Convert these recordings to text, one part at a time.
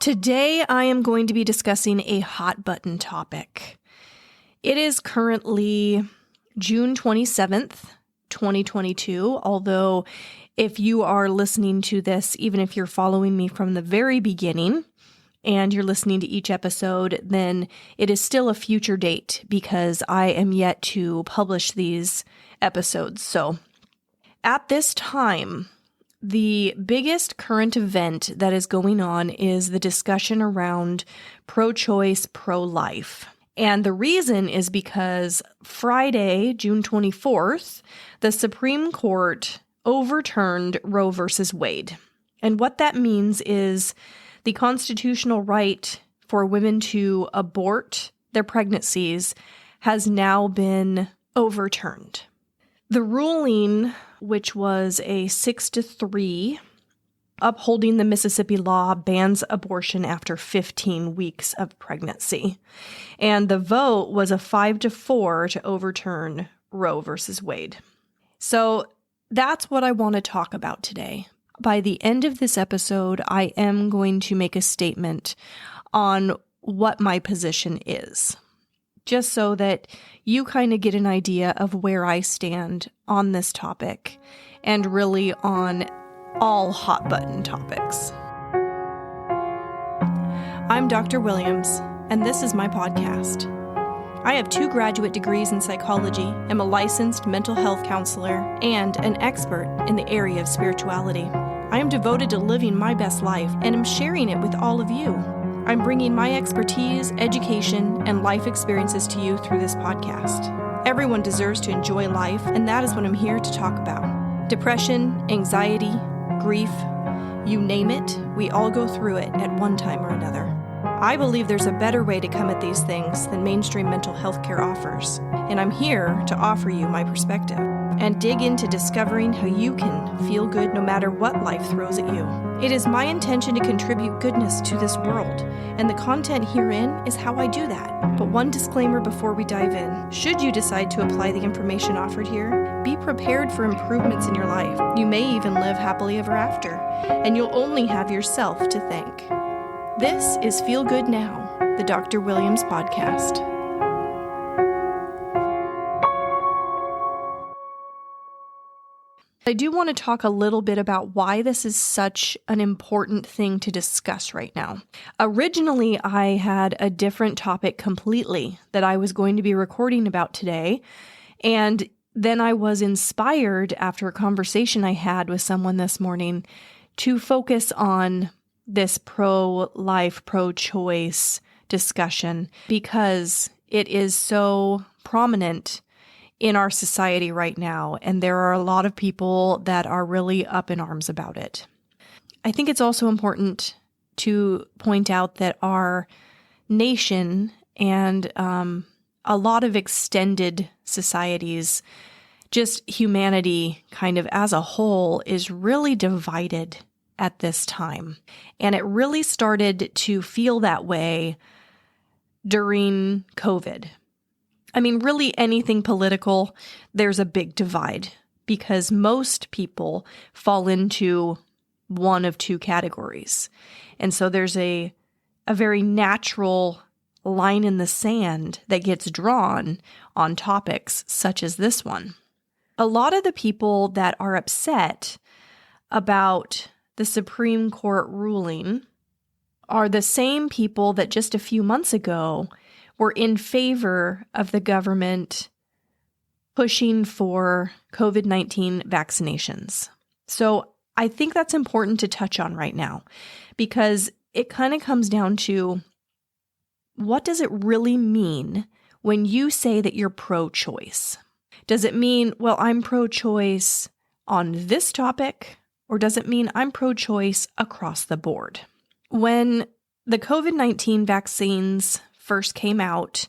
Today, I am going to be discussing a hot button topic. It is currently June 27th, 2022, although if you are listening to this, even if you're following me from the very beginning and you're listening to each episode, then it is still a future date because I am yet to publish these episodes. So at this time, the biggest current event that is going on is the discussion around pro-choice, pro-life. And the reason is because Friday, June 24th, the Supreme Court overturned Roe versus Wade. And what that means is the constitutional right for women to abort their pregnancies has now been overturned. The ruling, which was a 6-3, upholding the Mississippi law, bans abortion after 15 weeks of pregnancy. And the vote was a 5-4 to overturn Roe versus Wade. So that's what I want to talk about today. By the end of this episode, I am going to make a statement on what my position is, just so that you kind of get an idea of where I stand on this topic and really on all hot button topics. I'm Dr. Williams, and this is my podcast. I have 2 graduate degrees in psychology, am a licensed mental health counselor, and an expert in the area of spirituality. I am devoted to living my best life and am sharing it with all of you. I'm bringing my expertise, education, and life experiences to you through this podcast. Everyone deserves to enjoy life, and that is what I'm here to talk about. Depression, anxiety, grief, you name it, we all go through it at one time or another. I believe there's a better way to come at these things than mainstream mental health care offers, and I'm here to offer you my perspective and dig into discovering how you can feel good no matter what life throws at you. It is my intention to contribute goodness to this world, and the content herein is how I do that. But one disclaimer before we dive in. Should you decide to apply the information offered here, be prepared for improvements in your life. You may even live happily ever after, and you'll only have yourself to thank. This is Feel Good Now, the Dr. Williams podcast. I do want to talk a little bit about why this is such an important thing to discuss right now. Originally, I had a different topic completely that I was going to be recording about today, and then I was inspired after a conversation I had with someone this morning to focus on this pro-life, pro-choice discussion because it is so prominent in our society right now, and there are a lot of people that are really up in arms about it. I think it's also important to point out that our nation and a lot of extended societies, just humanity kind of as a whole, is really divided at this time. And it really started to feel that way during COVID. I mean, really anything political, there's a big divide because most people fall into one of 2 categories. And so there's a very natural line in the sand that gets drawn on topics such as this one. A lot of the people that are upset about the Supreme Court ruling are the same people that just a few months ago were in favor of the government pushing for COVID-19 vaccinations. So I think that's important to touch on right now because it kind of comes down to what does it really mean when you say that you're pro-choice? Does it mean, well, I'm pro-choice on this topic, or does it mean I'm pro-choice across the board? When the COVID-19 vaccines first came out,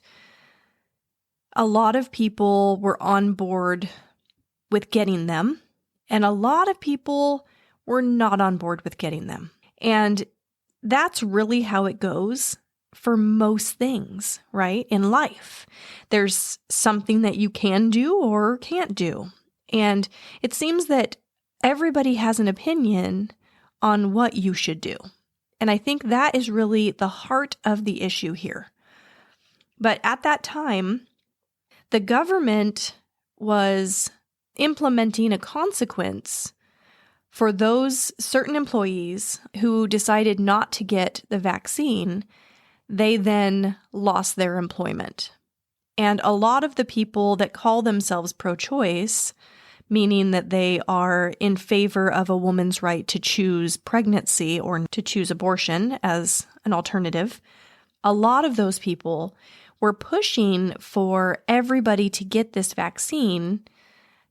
a lot of people were on board with getting them, and a lot of people were not on board with getting them. And that's really how it goes for most things, right? In life, there's something that you can do or can't do. And it seems that everybody has an opinion on what you should do. And I think that is really the heart of the issue here. But at that time, the government was implementing a consequence for those certain employees who decided not to get the vaccine. They then lost their employment. And a lot of the people that call themselves pro-choice, meaning that they are in favor of a woman's right to choose pregnancy or to choose abortion as an alternative, a lot of those people were pushing for everybody to get this vaccine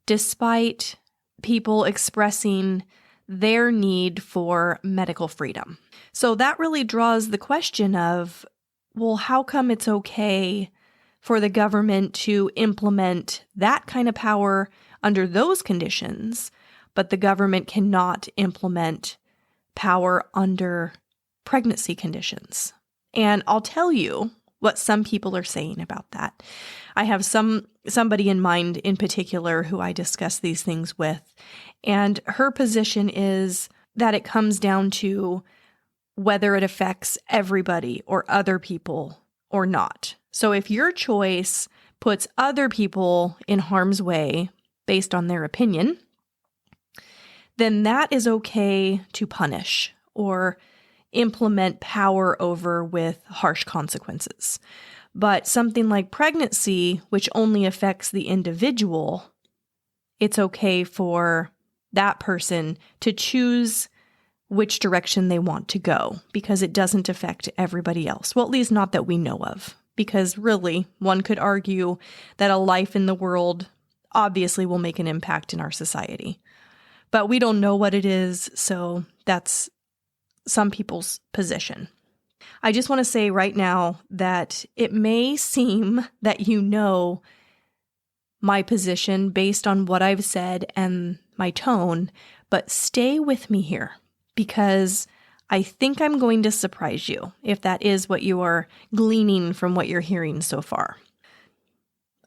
despite people expressing their need for medical freedom. So that really draws the question of, well, how come it's okay for the government to implement that kind of power under those conditions, but the government cannot implement power under pregnancy conditions? And I'll tell you what some people are saying about that. I have somebody in mind in particular who I discuss these things with, and her position is that it comes down to whether it affects everybody or other people or not. So if your choice puts other people in harm's way based on their opinion, then that is okay to punish or implement power over with harsh consequences. But something like pregnancy, which only affects the individual, it's okay for that person to choose which direction they want to go because it doesn't affect everybody else. Well, at least not that we know of, because really, one could argue that a life in the world obviously will make an impact in our society. But we don't know what it is, so that's some people's position. I just want to say right now that it may seem that you know my position based on what I've said and my tone, but stay with me here because I think I'm going to surprise you if that is what you are gleaning from what you're hearing so far.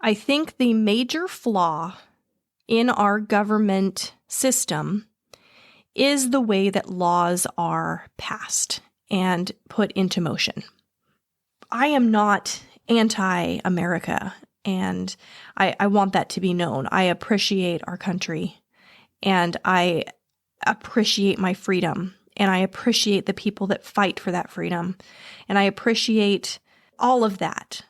I think the major flaw in our government system is the way that laws are passed and put into motion. I am not anti-America, and I want that to be known. I appreciate our country, and I appreciate my freedom, and I appreciate the people that fight for that freedom, and I appreciate all of that.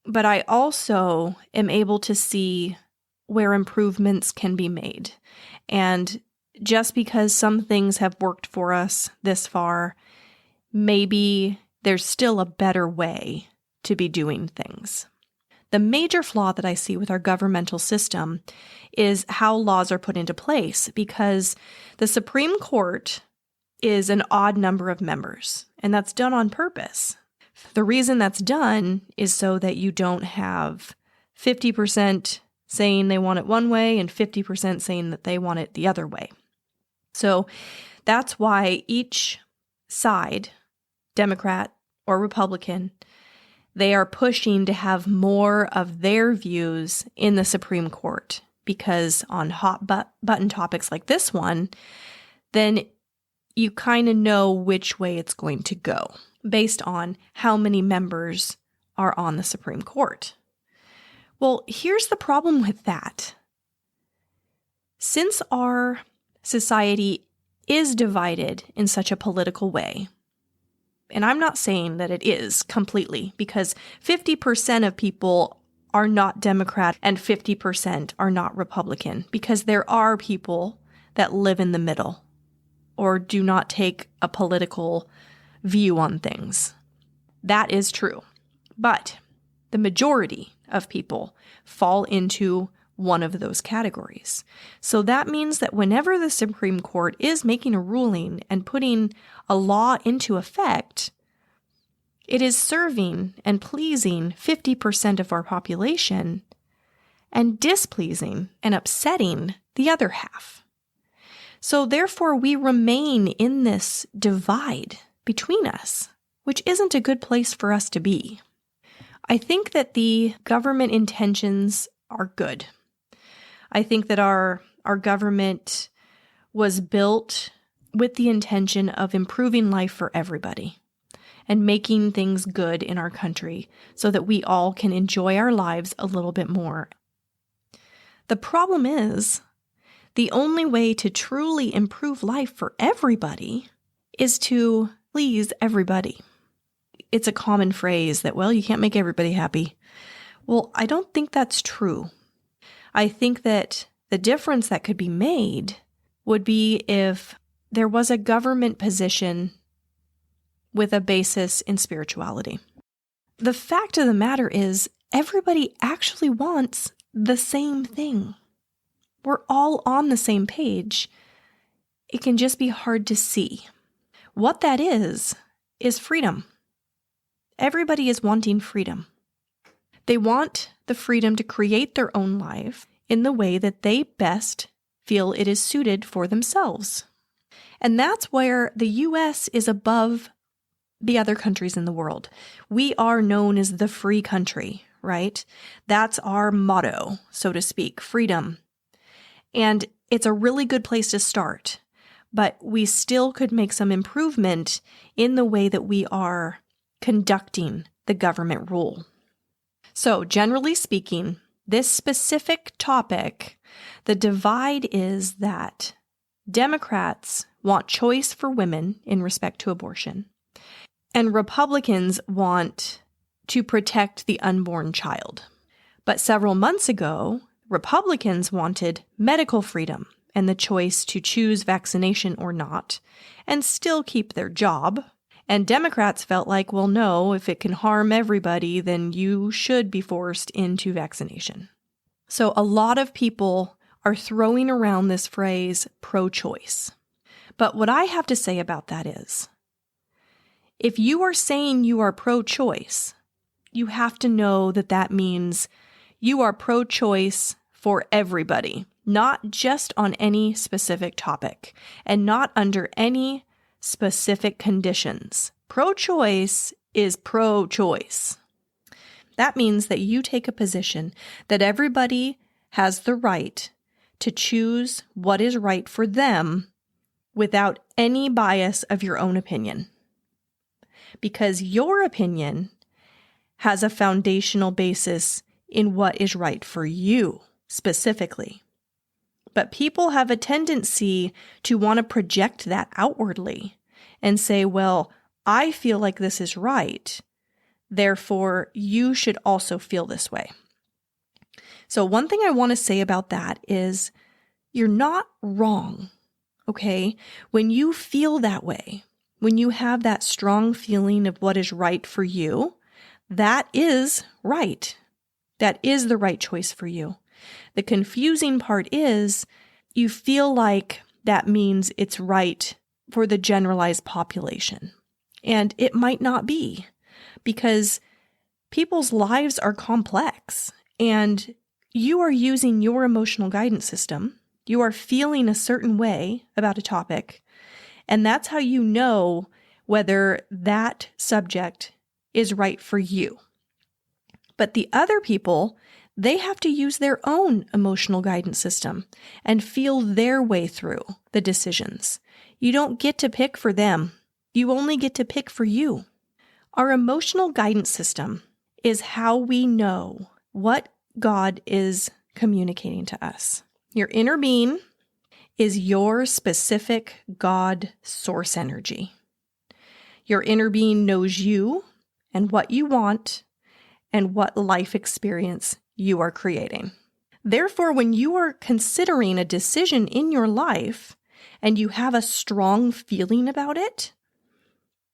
But I also am able to see where improvements can be made. And just because some things have worked for us this far, maybe there's still a better way to be doing things. The major flaw that I see with our governmental system is how laws are put into place, because the Supreme Court is an odd number of members, and that's done on purpose. The reason that's done is so that you don't have 50% saying they want it one way and 50% saying that they want it the other way. So that's why each side, Democrat or Republican, they are pushing to have more of their views in the Supreme Court, because on hot button topics like this one, then you kind of know which way it's going to go based on how many members are on the Supreme Court. Well, here's the problem with that. Since our society is divided in such a political way, and I'm not saying that it is completely, because 50% of people are not Democrat and 50% are not Republican, because there are people that live in the middle or do not take a political view on things. That is true. But the majority of people fall into one of those categories. So that means that whenever the Supreme Court is making a ruling and putting a law into effect, it is serving and pleasing 50% of our population and displeasing and upsetting the other half. So therefore, we remain in this divide between us, which isn't a good place for us to be. I think that the government intentions are good. I think that our government was built with the intention of improving life for everybody and making things good in our country so that we all can enjoy our lives a little bit more. The problem is, the only way to truly improve life for everybody is to please everybody. It's a common phrase that, well, you can't make everybody happy. Well, I don't think that's true. I think that the difference that could be made would be if there was a government position with a basis in spirituality. The fact of the matter is, everybody actually wants the same thing. We're all on the same page. It can just be hard to see. What that is freedom. Everybody is wanting freedom. They want the freedom to create their own life in the way that they best feel it is suited for themselves. And that's where the U.S. is above the other countries in the world. We are known as the free country, right? That's our motto, so to speak, freedom. And it's a really good place to start, but we still could make some improvement in the way that we are conducting the government rule. So generally speaking, this specific topic, the divide is that Democrats want choice for women in respect to abortion, and Republicans want to protect the unborn child. But several months ago, Republicans wanted medical freedom and the choice to choose vaccination or not and still keep their job. And Democrats felt like, well, no, if it can harm everybody, then you should be forced into vaccination. So a lot of people are throwing around this phrase pro-choice. But what I have to say about that is, if you are saying you are pro-choice, you have to know that that means you are pro-choice for everybody, not just on any specific topic and not under any specific conditions. Pro-choice is pro-choice. That means that you take a position that everybody has the right to choose what is right for them without any bias of your own opinion. Because your opinion has a foundational basis in what is right for you specifically. But people have a tendency to want to project that outwardly and say, well, I feel like this is right, therefore you should also feel this way. So one thing I want to say about that is you're not wrong, okay? When you feel that way, when you have that strong feeling of what is right for you, that is right. That is the right choice for you. The confusing part is you feel like that means it's right for the generalized population. And it might not be, because people's lives are complex and you are using your emotional guidance system. You are feeling a certain way about a topic, and that's how you know whether that subject is right for you. But the other people, they have to use their own emotional guidance system and feel their way through the decisions. You don't get to pick for them. You only get to pick for you. Our emotional guidance system is how we know what God is communicating to us. Your inner being is your specific God source energy. Your inner being knows you and what you want and what life experience you are creating. Therefore, when you are considering a decision in your life and you have a strong feeling about it,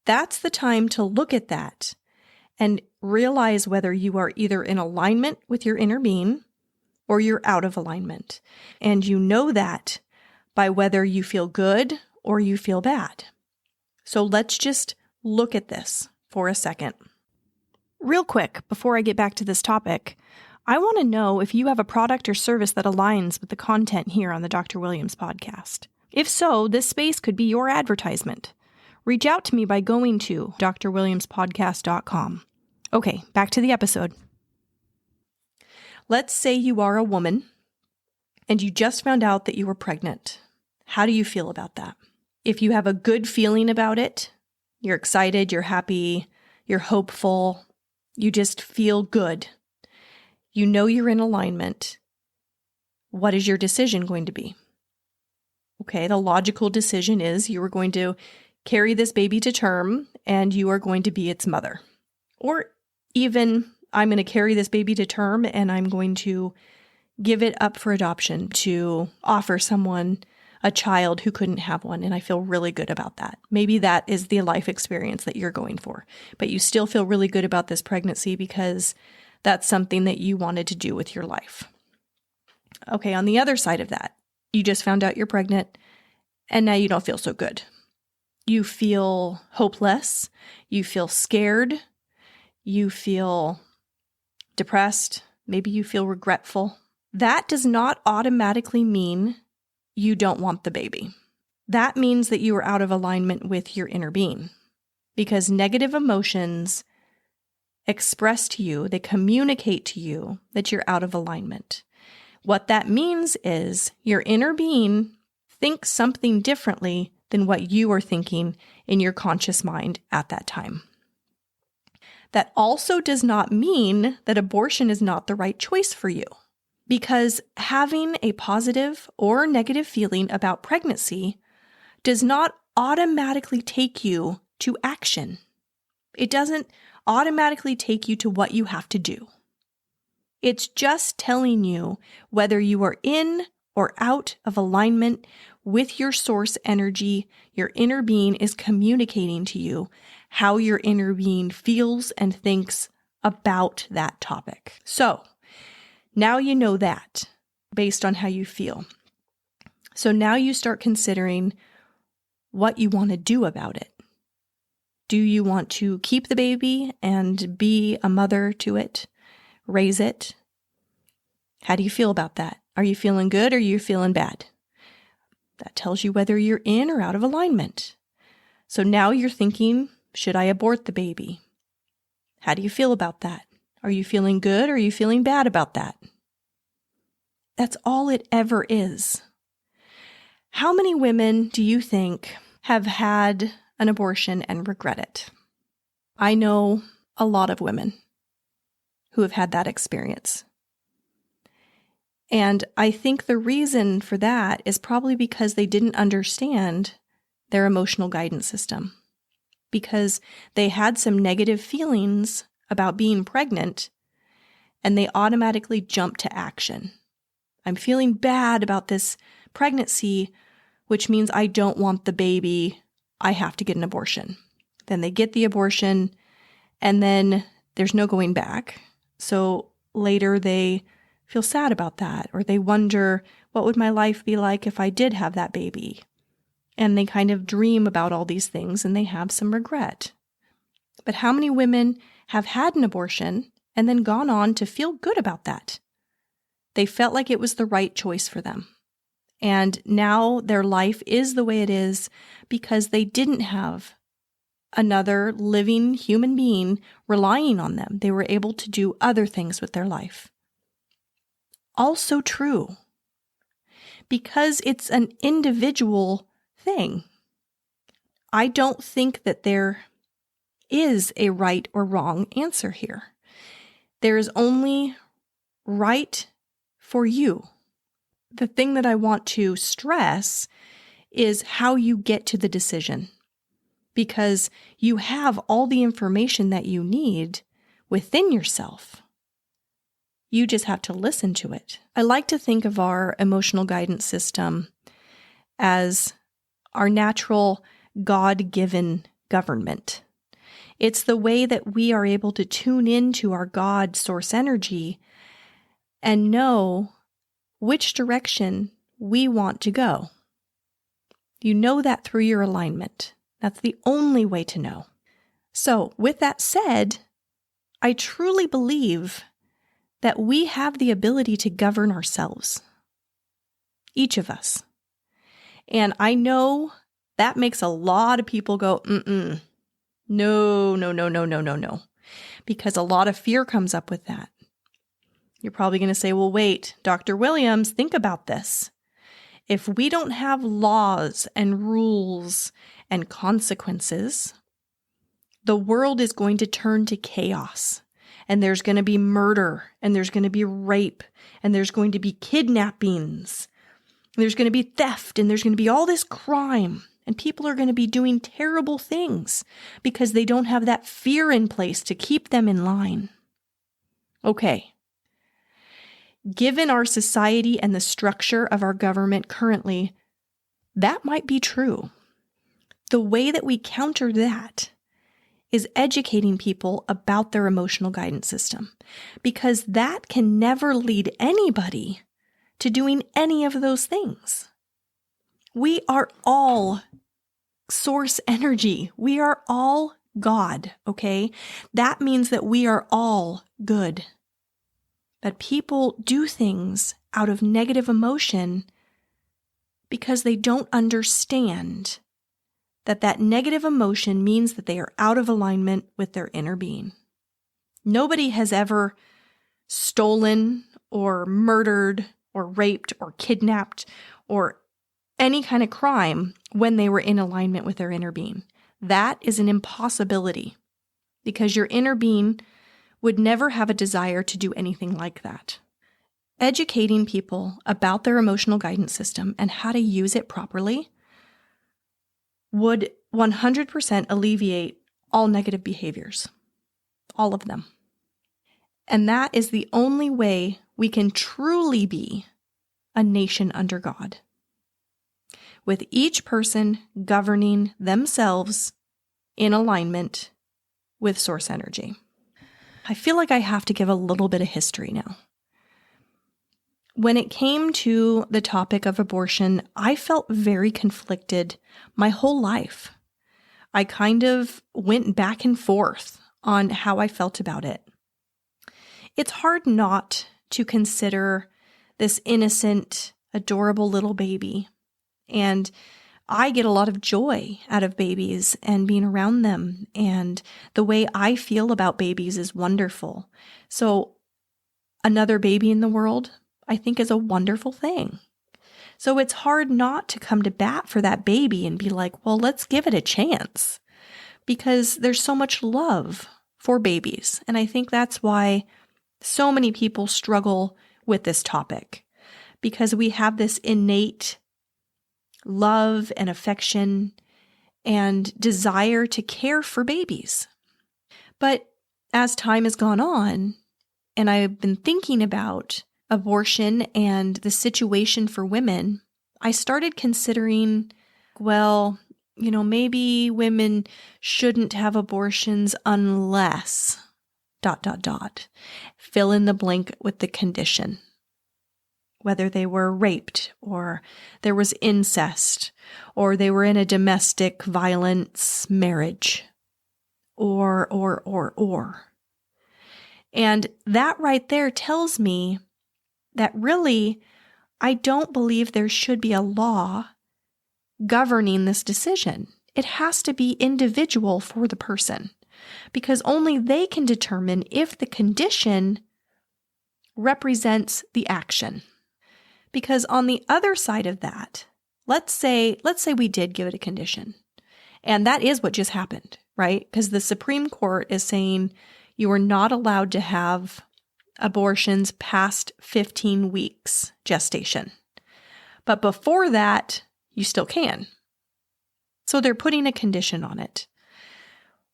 that's the time to look at that and realize whether you are either in alignment with your inner being or you're out of alignment. And you know that by whether you feel good or you feel bad. So let's just look at this for a second. Real quick, before I get back to this topic, I want to know if you have a product or service that aligns with the content here on the Dr. Williams podcast. If so, this space could be your advertisement. Reach out to me by going to drwilliamspodcast.com. Okay, back to the episode. Let's say you are a woman and you just found out that you were pregnant. How do you feel about that? If you have a good feeling about it, you're excited, you're happy, you're hopeful, you just feel good. You know you're in alignment. What is your decision going to be? Okay, the logical decision is you are going to carry this baby to term and you are going to be its mother. Or even, I'm going to carry this baby to term and I'm going to give it up for adoption to offer someone a child who couldn't have one, and I feel really good about that. Maybe that is the life experience that you're going for, but you still feel really good about this pregnancy because that's something that you wanted to do with your life. Okay, on the other side of that, you just found out you're pregnant, and now you don't feel so good. You feel hopeless, you feel scared, you feel depressed, maybe you feel regretful. That does not automatically mean you don't want the baby. That means that you are out of alignment with your inner being, because negative emotions express to you, they communicate to you that you're out of alignment. What that means is your inner being thinks something differently than what you are thinking in your conscious mind at that time. That also does not mean that abortion is not the right choice for you. Because having a positive or negative feeling about pregnancy does not automatically take you to action. It doesn't automatically take you to what you have to do. It's just telling you whether you are in or out of alignment with your source energy. Your inner being is communicating to you how your inner being feels and thinks about that topic. So, now you know that based on how you feel. So now you start considering what you want to do about it. Do you want to keep the baby and be a mother to it, raise it? How do you feel about that? Are you feeling good or are you feeling bad? That tells you whether you're in or out of alignment. So now you're thinking, should I abort the baby? How do you feel about that? Are you feeling good or are you feeling bad about that? That's all it ever is. How many women do you think have had an abortion and regret it? I know a lot of women who have had that experience. And I think the reason for that is probably because they didn't understand their emotional guidance system. Because they had some negative feelings about being pregnant and they automatically jumped to action. I'm feeling bad about this pregnancy, which means I don't want the baby. I have to get an abortion. Then they get the abortion and then there's no going back. So later they feel sad about that, or they wonder, what would my life be like if I did have that baby? And they kind of dream about all these things and they have some regret. But how many women have had an abortion and then gone on to feel good about that? They felt like it was the right choice for them. And now their life is the way it is because they didn't have another living human being relying on them. They were able to do other things with their life. Also true, because it's an individual thing. I don't think that there is a right or wrong answer here. There is only right for you. The thing that I want to stress is how you get to the decision, because you have all the information that you need within yourself. You just have to listen to it. I like to think of our emotional guidance system as our natural God-given government. It's the way that we are able to tune into our God source energy and know which direction we want to go. You know that through your alignment. That's the only way to know. So, with that said, I truly believe that we have the ability to govern ourselves. Each of us. And I know that makes a lot of people go, no. Because a lot of fear comes up with that. You're probably going to say, well, wait, Dr. Williams, think about this. If we don't have laws and rules and consequences, the world is going to turn to chaos. And there's going to be murder, and there's going to be rape, and there's going to be kidnappings. There's going to be theft, and there's going to be all this crime. And people are going to be doing terrible things because they don't have that fear in place to keep them in line. Okay. Given our society and the structure of our government currently, that might be true. The way that we counter that is educating people about their emotional guidance system, because that can never lead anybody to doing any of those things. We are all source energy. We are all God, okay? That means that we are all good. But people do things out of negative emotion because they don't understand that negative emotion means that they are out of alignment with their inner being. Nobody has ever stolen or murdered or raped or kidnapped or any kind of crime when they were in alignment with their inner being. That is an impossibility because your inner being would never have a desire to do anything like that. Educating people about their emotional guidance system and how to use it properly would 100% alleviate all negative behaviors, all of them. And that is the only way we can truly be a nation under God, with each person governing themselves in alignment with source energy. I feel like I have to give a little bit of history now. When it came to the topic of abortion, I felt very conflicted my whole life. I kind of went back and forth on how I felt about it. It's hard not to consider this innocent, adorable little baby. And I get a lot of joy out of babies and being around them. And the way I feel about babies is wonderful. So another baby in the world, I think, is a wonderful thing. So it's hard not to come to bat for that baby and be like, well, let's give it a chance, because there's so much love for babies. And I think that's why so many people struggle with this topic, because we have this innate love and affection and desire to care for babies. But as time has gone on, and I've been thinking about abortion and the situation for women, I started considering, well, maybe women shouldn't have abortions unless ... Fill in the blank with the condition. Whether they were raped, or there was incest, or they were in a domestic violence marriage, or. And that right there tells me that really, I don't believe there should be a law governing this decision. It has to be individual for the person, because only they can determine if the condition represents the action. Because on the other side of that, let's say we did give it a condition, and that is what just happened, right? Because the Supreme Court is saying you are not allowed to have abortions past 15 weeks gestation. But before that, you still can. So they're putting a condition on it.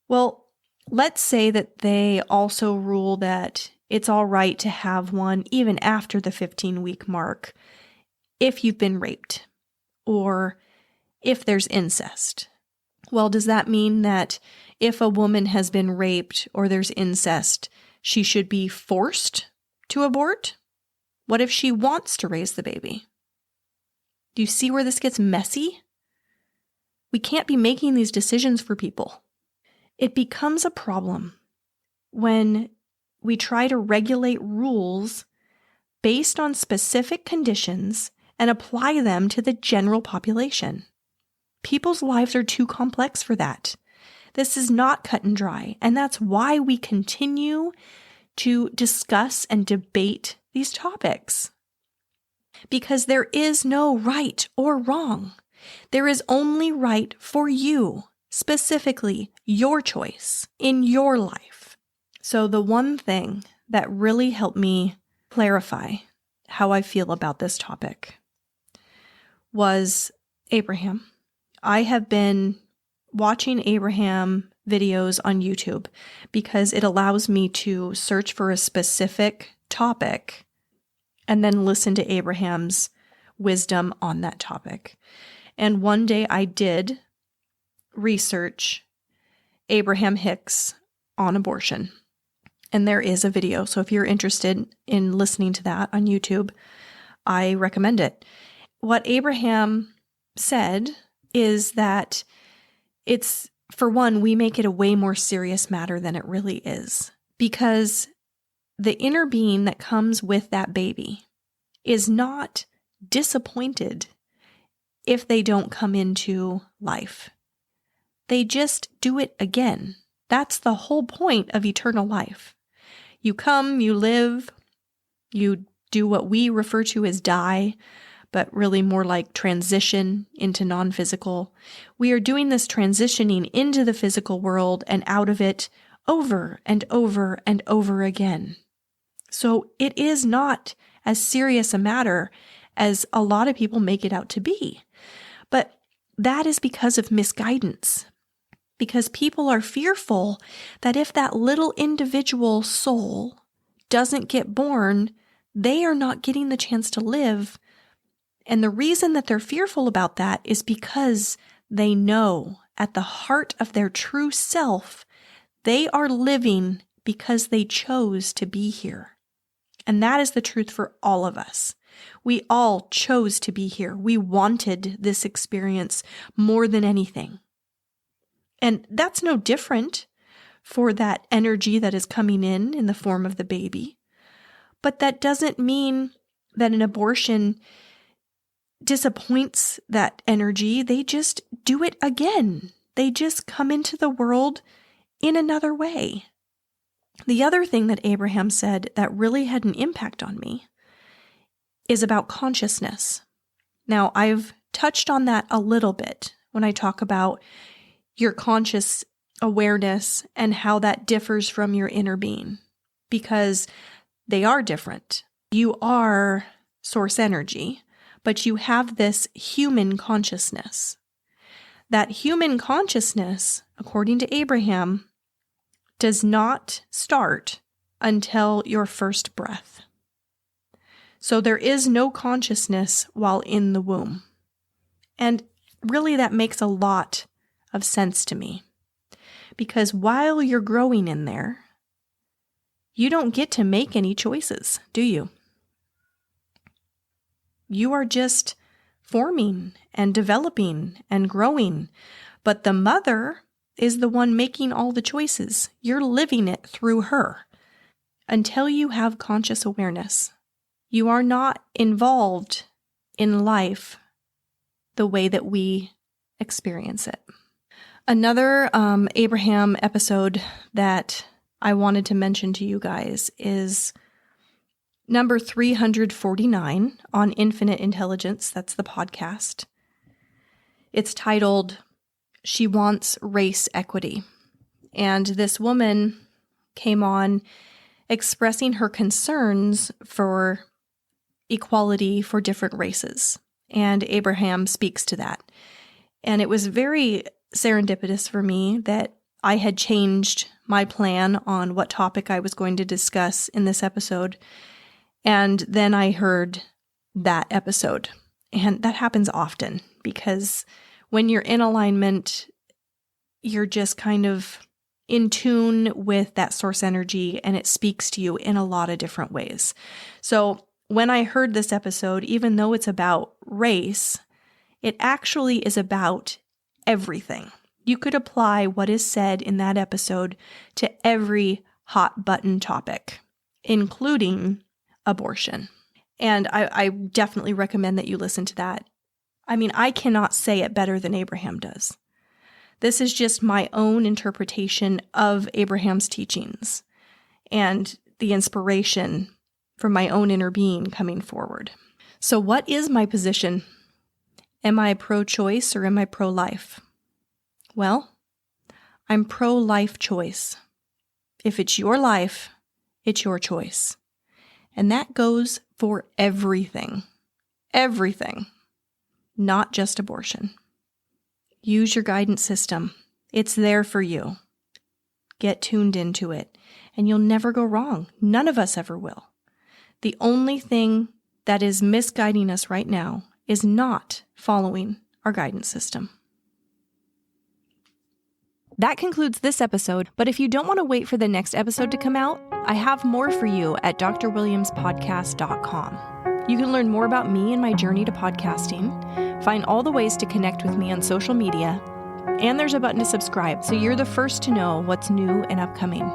Well, let's say that they also rule that it's all right to have one even after the 15-week mark if you've been raped or if there's incest. Well, does that mean that if a woman has been raped or there's incest, she should be forced to abort? What if she wants to raise the baby? Do you see where this gets messy? We can't be making these decisions for people. It becomes a problem when we try to regulate rules based on specific conditions and apply them to the general population. People's lives are too complex for that. This is not cut and dry, and that's why we continue to discuss and debate these topics. because there is no right or wrong. There is only right for you, specifically your choice in your life. So the one thing that really helped me clarify how I feel about this topic was Abraham. I have been watching Abraham videos on YouTube because it allows me to search for a specific topic and then listen to Abraham's wisdom on that topic. And one day I did research Abraham Hicks on abortion. And there is a video. So if you're interested in listening to that on YouTube, I recommend it. What Abraham said is that it's, for one, we make it a way more serious matter than it really is, because the inner being that comes with that baby is not disappointed if they don't come into life. They just do it again. That's the whole point of eternal life. You come, you live, you do what we refer to as die, but really more like transition into non-physical. We are doing this transitioning into the physical world and out of it over and over and over again. So it is not as serious a matter as a lot of people make it out to be. But that is because of misguidance. Because people are fearful that if that little individual soul doesn't get born, they are not getting the chance to live. And the reason that they're fearful about that is because they know at the heart of their true self, they are living because they chose to be here. And that is the truth for all of us. We all chose to be here. We wanted this experience more than anything. And that's no different for that energy that is coming in the form of the baby. But that doesn't mean that an abortion disappoints that energy. They just do it again. They just come into the world in another way. The other thing that Abraham said that really had an impact on me is about consciousness. Now, I've touched on that a little bit when I talk about your conscious awareness and how that differs from your inner being, because they are different. You are source energy, but you have this human consciousness. That human consciousness, according to Abraham, does not start until your first breath. So there is no consciousness while in the womb. And really that makes a lot of sense to me. Because while you're growing in there, you don't get to make any choices, do you? You are just forming and developing and growing. But the mother is the one making all the choices. You're living it through her. Until you have conscious awareness, you are not involved in life the way that we experience it. Another Abraham episode that I wanted to mention to you guys is number 349 on Infinite Intelligence. That's the podcast. It's titled, She Wants Race Equity. And this woman came on expressing her concerns for equality for different races. And Abraham speaks to that. And it was very serendipitous for me that I had changed my plan on what topic I was going to discuss in this episode. And then I heard that episode. And that happens often because when you're in alignment, you're just kind of in tune with that source energy and it speaks to you in a lot of different ways. So when I heard this episode, even though it's about race, it actually is about everything. You could apply what is said in that episode to every hot button topic, including abortion. And I definitely recommend that you listen to that. I mean, I cannot say it better than Abraham does. This is just my own interpretation of Abraham's teachings and the inspiration from my own inner being coming forward. So what is my position? Am I pro-choice or am I pro-life? Well, I'm pro-life choice. If it's your life, it's your choice. And that goes for everything. Everything. Not just abortion. Use your guidance system. It's there for you. Get tuned into it, and you'll never go wrong. None of us ever will. The only thing that is misguiding us right now is not following our guidance system. That concludes this episode, but if you don't want to wait for the next episode to come out, I have more for you at drwilliamspodcast.com. You can learn more about me and my journey to podcasting, find all the ways to connect with me on social media, and there's a button to subscribe so you're the first to know what's new and upcoming.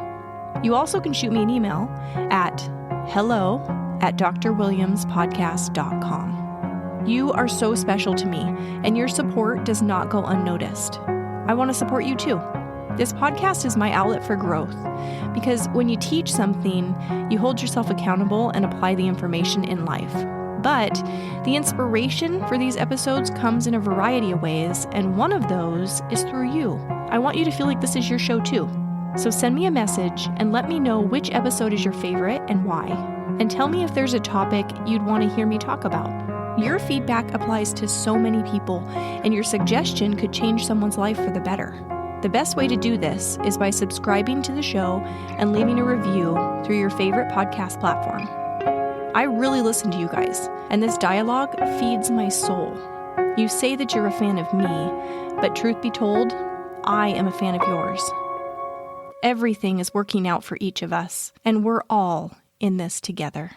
You also can shoot me an email at hello@drwilliamspodcast.com. You are so special to me, and your support does not go unnoticed. I want to support you too. This podcast is my outlet for growth because when you teach something, you hold yourself accountable and apply the information in life. But the inspiration for these episodes comes in a variety of ways, and one of those is through you. I want you to feel like this is your show too. So send me a message and let me know which episode is your favorite and why. And tell me if there's a topic you'd want to hear me talk about. Your feedback applies to so many people, and your suggestion could change someone's life for the better. The best way to do this is by subscribing to the show and leaving a review through your favorite podcast platform. I really listen to you guys, and this dialogue feeds my soul. You say that you're a fan of me, but truth be told, I am a fan of yours. Everything is working out for each of us, and we're all in this together.